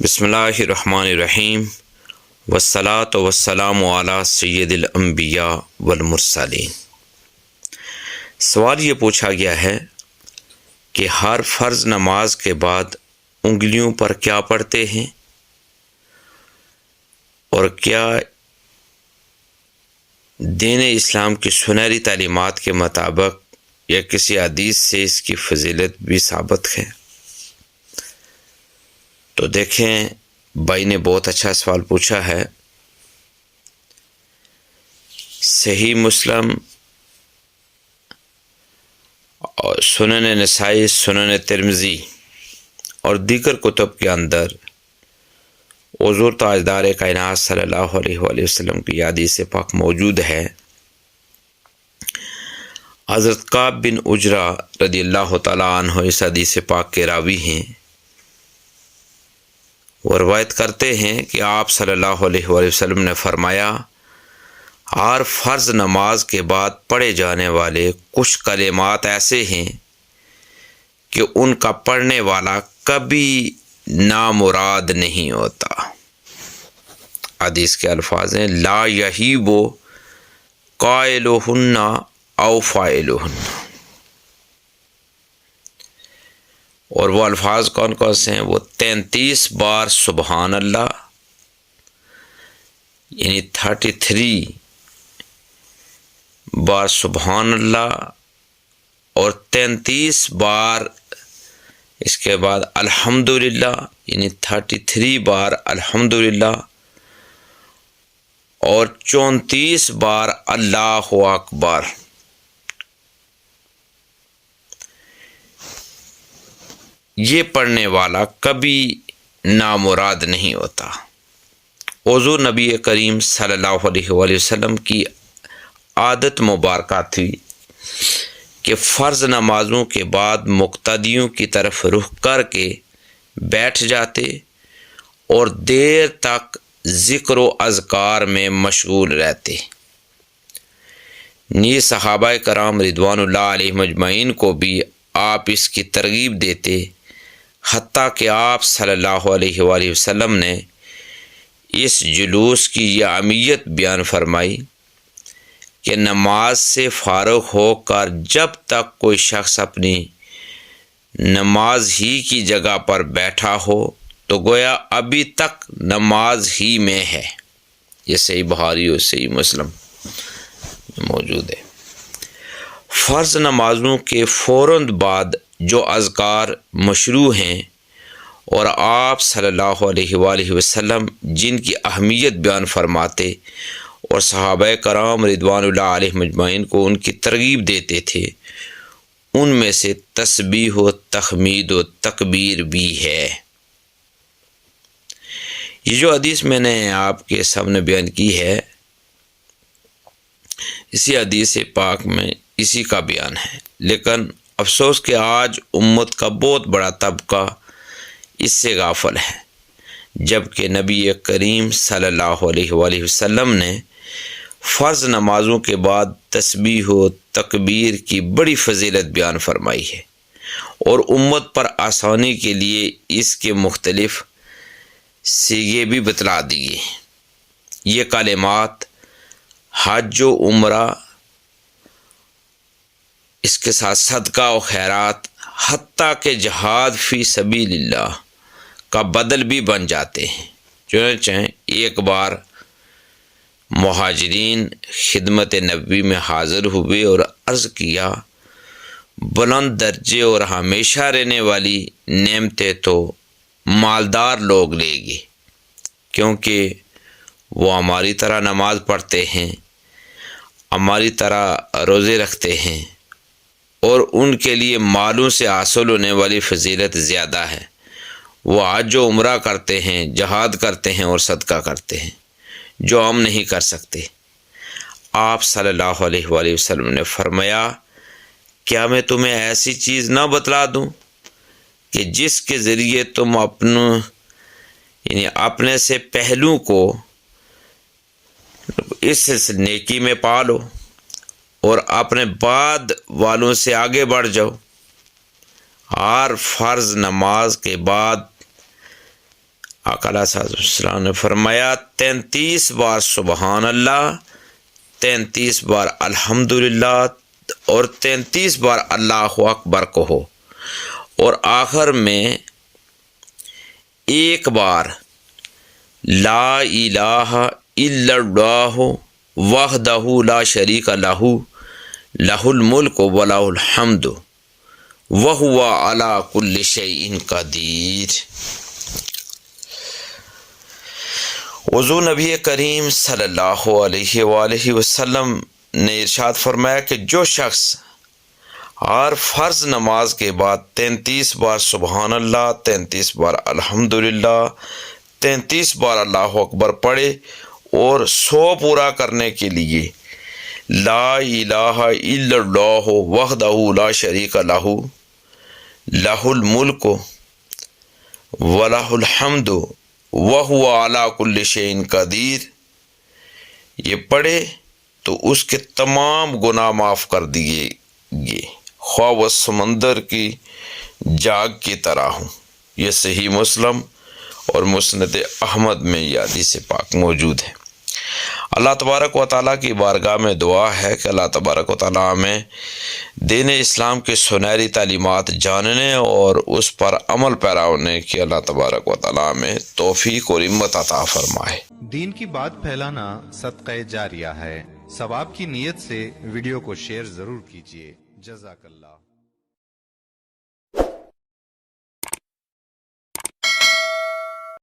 بسم اللہ الرحمن الرحیم والصلاۃ والسلام علی سید الانبیاء والمرسلین۔ سوال یہ پوچھا گیا ہے کہ ہر فرض نماز کے بعد انگلیوں پر کیا پڑھتے ہیں، اور کیا دین اسلام کی سنہری تعلیمات کے مطابق یا کسی حدیث سے اس کی فضیلت بھی ثابت ہے؟ تو دیکھیں، بھائی نے بہت اچھا سوال پوچھا ہے۔ صحیح مسلم اور سنن نسائی، سنن ترمذی اور دیگر کتب کے اندر حضور تاجدار کائنات صلی اللہ علیہ وآلہ وسلم کی حدیث پاک موجود ہے۔ حضرت کعب بن عجرہ رضی اللہ تعالیٰ عنہ اس حدیث پاک کے راوی ہیں۔ وہ روایت کرتے ہیں کہ آپ صلی اللہ علیہ وآلہ وسلم نے فرمایا، ہر فرض نماز کے بعد پڑھے جانے والے کچھ کلمات ایسے ہیں کہ ان کا پڑھنے والا کبھی نامراد نہیں ہوتا۔ حدیث کے الفاظ ہیں، لا یہیب قائلہن او فاعلہن۔ اور وہ الفاظ کون کون سے ہیں؟ وہ 33 بار سبحان اللہ، یعنی 33 بار سبحان اللہ، اور 33 بار اس کے بعد الحمدللہ، یعنی 33 بار الحمدللہ، اور 34 بار اللہ اکبر۔ یہ پڑھنے والا کبھی نامراد نہیں ہوتا۔ حضور نبی کریم صلی اللہ علیہ وآلہ وسلم کی عادت مبارکہ تھی کہ فرض نمازوں کے بعد مقتدیوں کی طرف رخ کر کے بیٹھ جاتے اور دیر تک ذکر و اذکار میں مشغول رہتے۔ نیز صحابہ کرام رضوان اللہ علیہم اجمعین کو بھی آپ اس کی ترغیب دیتے، حتیٰ کہ آپ صلی اللہ علیہ وآلہ وسلم نے اس جلوس کی یہ اہمیت بیان فرمائی کہ نماز سے فارغ ہو کر جب تک کوئی شخص اپنی نماز ہی کی جگہ پر بیٹھا ہو تو گویا ابھی تک نماز ہی میں ہے۔ یہ صحیح بخاری اور صحیح مسلم میں موجود ہے۔ فرض نمازوں کے فوراً بعد جو اذکار مشروع ہیں اور آپ صلی اللہ علیہ وآلہ وسلم جن کی اہمیت بیان فرماتے اور صحابہ کرام رضوان اللہ علیہم اجمعین کو ان کی ترغیب دیتے تھے، ان میں سے تسبیح و تحمید و تکبیر بھی ہے۔ یہ جو حدیث میں نے آپ کے سامنے بیان کی ہے، اسی حدیث پاک میں اسی کا بیان ہے، لیکن افسوس کہ آج امت کا بہت بڑا طبقہ اس سے غافل ہے، جبکہ نبی کریم صلی اللہ علیہ وآلہ وسلم نے فرض نمازوں کے بعد تسبیح و تکبیر کی بڑی فضیلت بیان فرمائی ہے، اور امت پر آسانی کے لیے اس کے مختلف صیغے بھی بتلا دیے۔ یہ کلمات حج و عمرہ، اس کے ساتھ صدقہ و خیرات، حتیٰ کہ جہاد فی سبیل اللہ کا بدل بھی بن جاتے ہیں۔ چنانچہ ایک بار مہاجرین خدمت نبی میں حاضر ہوئے اور عرض کیا، بلند درجے اور ہمیشہ رہنے والی نعمتیں تو مالدار لوگ لے گے، کیونکہ وہ ہماری طرح نماز پڑھتے ہیں، ہماری طرح روزے رکھتے ہیں، اور ان کے لیے مالوں سے حاصل ہونے والی فضیلت زیادہ ہے۔ وہ حج و عمرہ کرتے ہیں، جہاد کرتے ہیں اور صدقہ کرتے ہیں، جو ہم نہیں کر سکتے۔ آپ صلی اللہ علیہ وآلہ وسلم نے فرمایا، کیا میں تمہیں ایسی چیز نہ بتلا دوں کہ جس کے ذریعے تم اپنے سے پہلو کو اس نیکی میں پالو اور اپنے بعد والوں سے آگے بڑھ جاؤ۔ ہر فرض نماز کے بعد آقا علیہ الصلوۃ والسلام نے فرمایا 33 بار سبحان اللہ، 33 بار الحمدللہ اور 33 بار اللہ اکبر کہو، اور آخر میں ایک بار لا الہ الا اللہ وحدہ لا شریک لہ لہ الملک ولہ الحمد وہو علی کل شیء قدیر۔ حضور نبی کریم صلی اللہ علیہ وآلہ وسلم نے ارشاد فرمایا کہ جو شخص ہر فرض نماز کے بعد 33 بار سبحان اللہ، 33 بار الحمدللہ، 33 بار اللہ اکبر پڑھے اور 100 پورا کرنے کے لیے لا الہ الا اللہ وحدہ لا شریک لہ لہ الملک ولہ الحمد وہو علی کل شیء قدیر، یہ پڑھے تو اس کے تمام گناہ معاف کر دیے گے، خواہ وہ سمندر کی جاگ کی طرح ہوں۔ یہ صحیح مسلم اور مسند احمد میں یہ حدیث پاک موجود ہے۔ اللہ تبارک و تعالیٰ کی بارگاہ میں دعا ہے کہ اللہ تبارک و تعالیٰ ہمیں دین اسلام کے سنہری تعلیمات جاننے اور اس پر عمل پیرا ہونے کی اللہ تبارک و تعالیٰ ہمیں توفیق اور ہمت عطا فرمائے۔ دین کی بات پھیلانا صدقہ جاریہ ہے، ثواب کی نیت سے ویڈیو کو شیئر ضرور کیجیے۔ جزاک اللہ۔